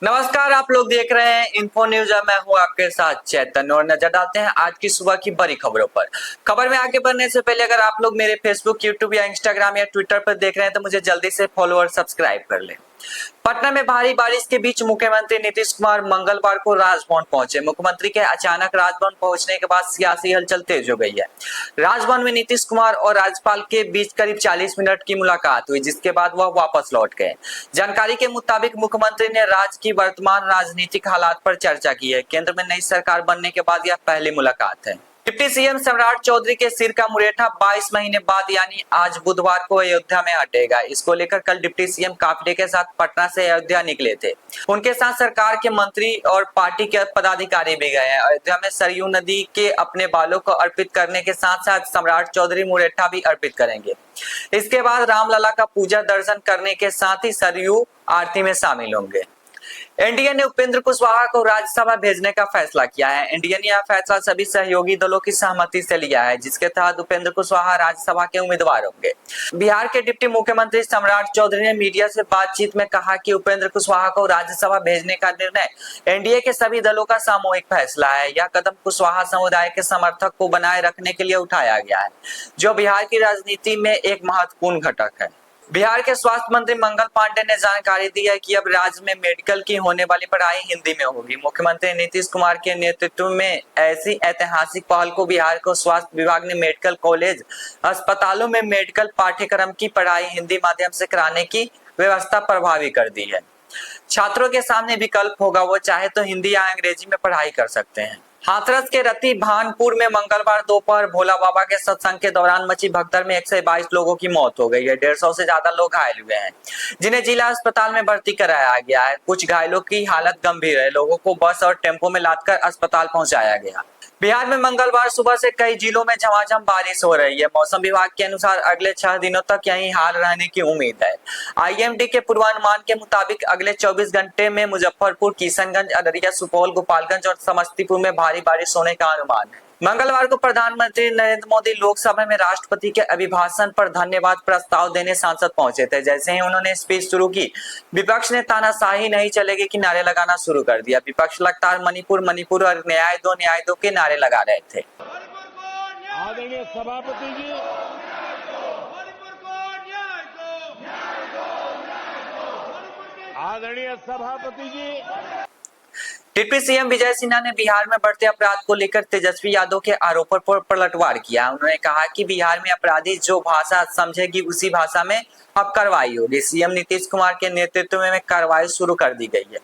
नमस्कार, आप लोग देख रहे हैं इन्फो न्यूज। मैं हूं आपके साथ चैतन्य और नजर डालते हैं आज की सुबह की बड़ी खबरों पर। खबर में आगे बढ़ने से पहले अगर आप लोग मेरे फेसबुक, यूट्यूब या इंस्टाग्राम या ट्विटर पर देख रहे हैं तो मुझे जल्दी से फॉलो और सब्सक्राइब कर लें। पटना में भारी बारिश के बीच मुख्यमंत्री नीतीश कुमार मंगलवार को राजभवन पहुंचे। मुख्यमंत्री के अचानक राजभवन पहुंचने के बाद सियासी हलचल तेज हो गई है। राजभवन में नीतीश कुमार और राज्यपाल के बीच करीब 40 मिनट की मुलाकात हुई, जिसके बाद वह वापस लौट गए। जानकारी के मुताबिक मुख्यमंत्री ने राज्य की वर्तमान राजनीतिक हालात पर चर्चा की है। केंद्र में नई सरकार बनने के बाद यह पहली मुलाकात है। डिप्टी सीएम सम्राट चौधरी के सिर का मुरेठा 22 महीने बाद यानी आज बुधवार को अयोध्या में हटेगा। इसको लेकर कल डिप्टी सीएम काफिले के साथ पटना से अयोध्या निकले थे। उनके साथ सरकार के मंत्री और पार्टी के पदाधिकारी भी गए हैं। अयोध्या में सरयू नदी के अपने बालों को अर्पित करने के साथ साथ सम्राट चौधरी मुरेठा भी अर्पित करेंगे। इसके बाद रामलला का पूजा दर्शन करने के साथ ही सरयू आरती में शामिल होंगे। एनडीए ने उपेंद्र कुशवाहा को राज्यसभा भेजने का फैसला किया है। एनडीए ने यह फैसला सभी सहयोगी दलों की सहमति से लिया है, जिसके तहत उपेंद्र कुशवाहा राज्यसभा के उम्मीदवार होंगे। बिहार के डिप्टी मुख्यमंत्री सम्राट चौधरी ने मीडिया से बातचीत में कहा कि उपेंद्र कुशवाहा को राज्यसभा भेजने का निर्णय एनडीए के सभी दलों का सामूहिक फैसला है। यह कदम कुशवाहा समुदाय के समर्थक को बनाए रखने के लिए उठाया गया है, जो बिहार की राजनीति में एक महत्वपूर्ण घटक है। बिहार के स्वास्थ्य मंत्री मंगल पांडे ने जानकारी दी है कि अब राज्य में मेडिकल की होने वाली पढ़ाई हिंदी में होगी। मुख्यमंत्री नीतीश कुमार के नेतृत्व में ऐसी ऐतिहासिक पहल को बिहार को स्वास्थ्य विभाग ने मेडिकल कॉलेज अस्पतालों में मेडिकल पाठ्यक्रम की पढ़ाई हिंदी माध्यम से कराने की व्यवस्था प्रभावी कर दी है। छात्रों के सामने विकल्प होगा, वो चाहे तो हिंदी या अंग्रेजी में पढ़ाई कर सकते हैं। हाथरस के रति भानपुर में मंगलवार दोपहर भोला बाबा के सत्संग के दौरान मची भगदड़ में 122 लोगों की मौत हो गई है। 150 से ज्यादा लोग घायल हुए हैं, जिन्हें जिला अस्पताल में भर्ती कराया गया है। कुछ घायलों की हालत गंभीर है। लोगों को बस और टेम्पो में लादकर अस्पताल पहुंचाया गया। बिहार में मंगलवार सुबह से कई जिलों में झमाझम बारिश हो रही है। मौसम विभाग के अनुसार अगले 6 दिनों तक यही हाल रहने की उम्मीद है। आईएमडी के पूर्वानुमान के मुताबिक अगले 24 घंटे में मुजफ्फरपुर, किशनगंज, अररिया, सुपौल, गोपालगंज और समस्तीपुर में भारी बारिश होने का अनुमान है। मंगलवार को प्रधानमंत्री नरेंद्र मोदी लोकसभा में राष्ट्रपति के अभिभाषण पर धन्यवाद प्रस्ताव देने सांसद पहुंचे थे। जैसे ही उन्होंने स्पीच शुरू की, विपक्ष ने तानाशाही नहीं चलेगी कि नारे लगाना शुरू कर दिया। विपक्ष लगातार मणिपुर मणिपुर और न्याय दो के नारे लगा रहे थे। आदरणीय सभापति जी, आदरणीय सभापति जी। डिप्टी सीएम विजय सिन्हा ने बिहार में बढ़ते अपराध को लेकर तेजस्वी यादव के आरोपों पर पलटवार किया। उन्होंने कहा कि बिहार में अपराधी जो भाषा समझेगी उसी भाषा में अब कार्रवाई होगी। सीएम नीतीश कुमार के नेतृत्व में कार्रवाई शुरू कर दी गई है।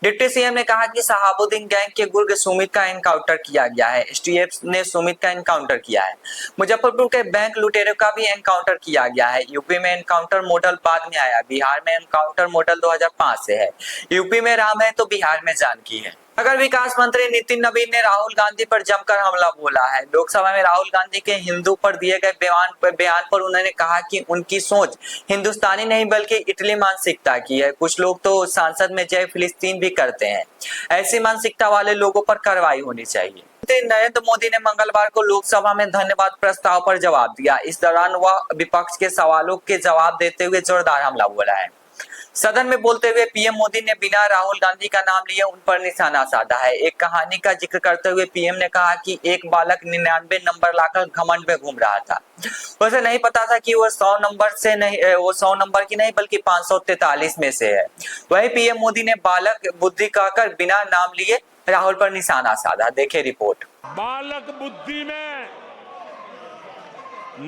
डिप्टी सीएम ने कहा कि शहाबुद्दीन गैंग के गुर्ग सुमित का एनकाउंटर किया गया है। एसटीएफ ने सुमित का एनकाउंटर किया है। मुजफ्फरपुर के बैंक लुटेरों का भी एनकाउंटर किया गया है। यूपी में एनकाउंटर मॉडल बाद में आया। बिहार में एनकाउंटर मॉडल 2005 से है। यूपी में राम है तो बिहार में जानकी है। नगर विकास मंत्री नितिन नवीन ने राहुल गांधी पर जमकर हमला बोला है। लोकसभा में राहुल गांधी के हिंदू पर दिए गए बयान पर उन्होंने कहा कि उनकी सोच हिंदुस्तानी नहीं बल्कि इटली मानसिकता की है। कुछ लोग तो संसद में जय फिलिस्तीन भी करते हैं। ऐसी मानसिकता वाले लोगों पर कार्रवाई होनी चाहिए। नरेंद्र मोदी ने मंगलवार को लोकसभा में धन्यवाद प्रस्ताव पर जवाब दिया। इस दौरान वह विपक्ष के सवालों के जवाब देते हुए जोरदार हमला बोला है। सदन में बोलते हुए पीएम मोदी ने बिना राहुल गांधी का नाम लिए उन पर निशाना साधा है। एक कहानी का जिक्र करते हुए पीएम ने कहा कि एक बालक 99 नंबर लाकर घमंड में घूम रहा था। उसे नहीं पता था कि वो 100 नंबर की नहीं बल्कि 543 में से है। वही पीएम मोदी ने बालक बुद्धि कहकर बिना नाम लिए राहुल पर निशाना साधा। देखे रिपोर्ट। बालक बुद्धि में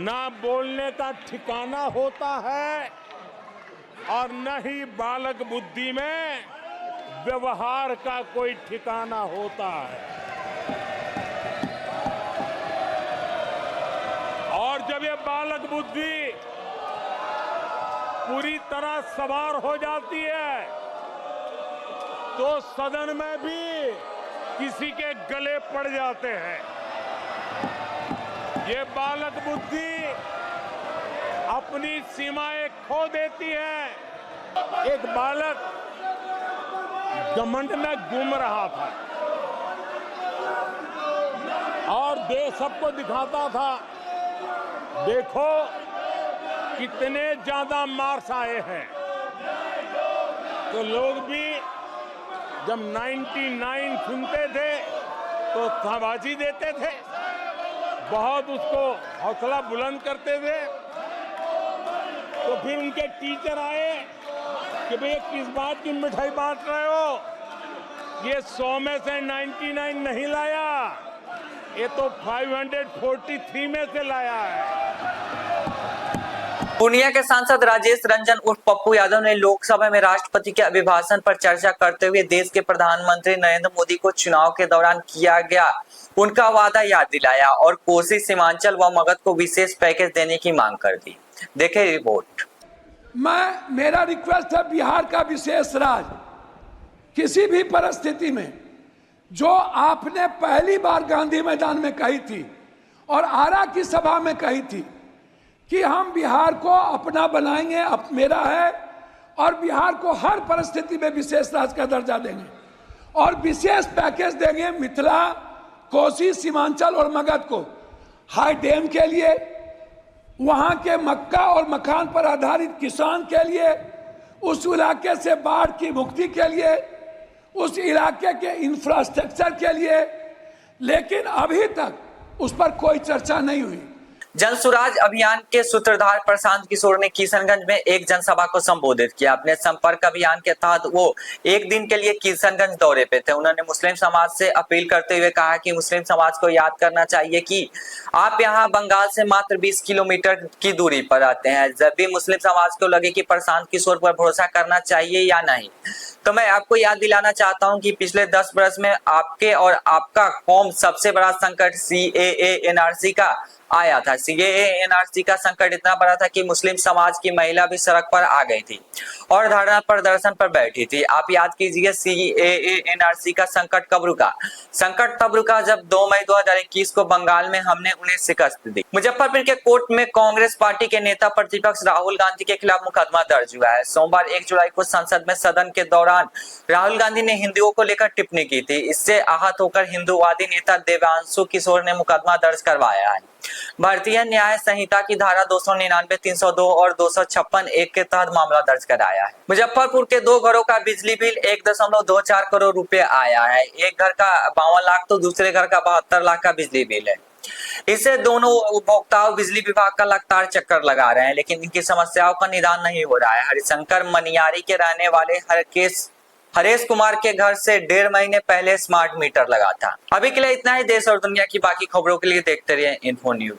ना बोलने का ठिकाना होता है और न ही बालक बुद्धि में व्यवहार का कोई ठिकाना होता है। और जब ये बालक बुद्धि पूरी तरह सवार हो जाती है तो सदन में भी किसी के गले पड़ जाते हैं। ये बालक बुद्धि अपनी सीमाएं खो देती है। एक बालक घमंड में घूम रहा था और देश सबको दिखाता था, देखो कितने ज्यादा मार्क्स आए हैं। तो लोग भी जब 99 सुनते थे तो शाबाशी देते थे, बहुत उसको हौसला बुलंद करते थे। तो फिर उनके टीचर आए कि भैया किस बात की मिठाई बांट रहे हो, ये 100 में से 99 नहीं लाया, ये तो 543 में से लाया है। पूर्णिया के सांसद राजेश रंजन उर्फ पप्पू यादव ने लोकसभा में राष्ट्रपति के अभिभाषण पर चर्चा करते हुए देश के प्रधानमंत्री नरेंद्र मोदी को चुनाव के दौरान किया गया उनका वादा याद दिलाया और कोसी, सीमांचल व मगध को विशेष पैकेज देने की मांग कर दी। देखें रिपोर्ट। मेरा रिक्वेस्ट है, बिहार का विशेष राज किसी भी परिस्थिति में जो आपने पहली बार गांधी मैदान में कही थी और आरा की सभा में कही थी कि हम बिहार को अपना बनाएंगे, मेरा है, और बिहार को हर परिस्थिति में विशेष राज्य का दर्जा देंगे और विशेष पैकेज देंगे मिथिला, कोसी, सीमांचल और मगध को, हाई डैम के लिए, वहां के मक्का और मखान पर आधारित किसान के लिए, उस इलाके से बाढ़ की मुक्ति के लिए, उस इलाके के इंफ्रास्ट्रक्चर के लिए, लेकिन अभी तक उस पर कोई चर्चा नहीं हुई। जन सुराज अभियान के सूत्रधार प्रशांत किशोर ने किशनगंज में एक जनसभा को संबोधित किया। अपने संपर्क अभियान के तहत वो एक दिन के लिए किशनगंज दौरे पे थे। उन्होंने मुस्लिम समाज से अपील करते हुए कहा कि मुस्लिम समाज को याद करना चाहिए कि आप यहाँ बंगाल से मात्र 20 किलोमीटर की दूरी पर रहते हैं। जब भी मुस्लिम समाज को लगे कि प्रशांत किशोर पर भरोसा करना चाहिए या नहीं, तो मैं आपको याद दिलाना चाहता हूं कि पिछले 10 वर्ष में आपके और आपका कौम सबसे बड़ा संकट CAA NRC का आया था। CAA NRC का संकट इतना बड़ा था कि मुस्लिम समाज की महिला भी सड़क पर आ गई थी और धरना प्रदर्शन पर बैठी थी। आप याद कीजिए, CAA NRC का संकट कब रुका? संकट तब रुका जब 2 मई 2021 को बंगाल में हमने उन्हें शिकस्त दी। मुजफ्फरपुर के कोर्ट में कांग्रेस पार्टी के नेता प्रतिपक्ष राहुल गांधी के खिलाफ मुकदमा दर्ज हुआ है। सोमवार 1 जुलाई को संसद में सदन के दौरान राहुल गांधी ने हिंदुओं को लेकर टिप्पणी की थी। इससे आहत होकर हिंदूवादी नेता देवांशु किशोर ने मुकदमा दर्ज करवाया है। भारतीय न्याय संहिता की धारा 299, 302 और 256(1) के तहत मामला दर्ज कराया है। मुजफ्फरपुर के 2 घरों का बिजली बिल 1.24 करोड़ रुपए आया है। एक घर का 52 लाख तो दूसरे घर का 72 लाख का बिजली बिल है। इससे दोनों उपभोक्ताओं बिजली विभाग का लगातार चक्कर लगा रहे हैं, लेकिन इनकी समस्याओं का निदान नहीं हो रहा है। हरिशंकर मनियारी के रहने वाले हरेश कुमार के घर से 1.5 महीने पहले स्मार्ट मीटर लगा था। अभी के लिए इतना ही। देश और दुनिया की बाकी खबरों के लिए देखते रहिए इन्फो न्यूज।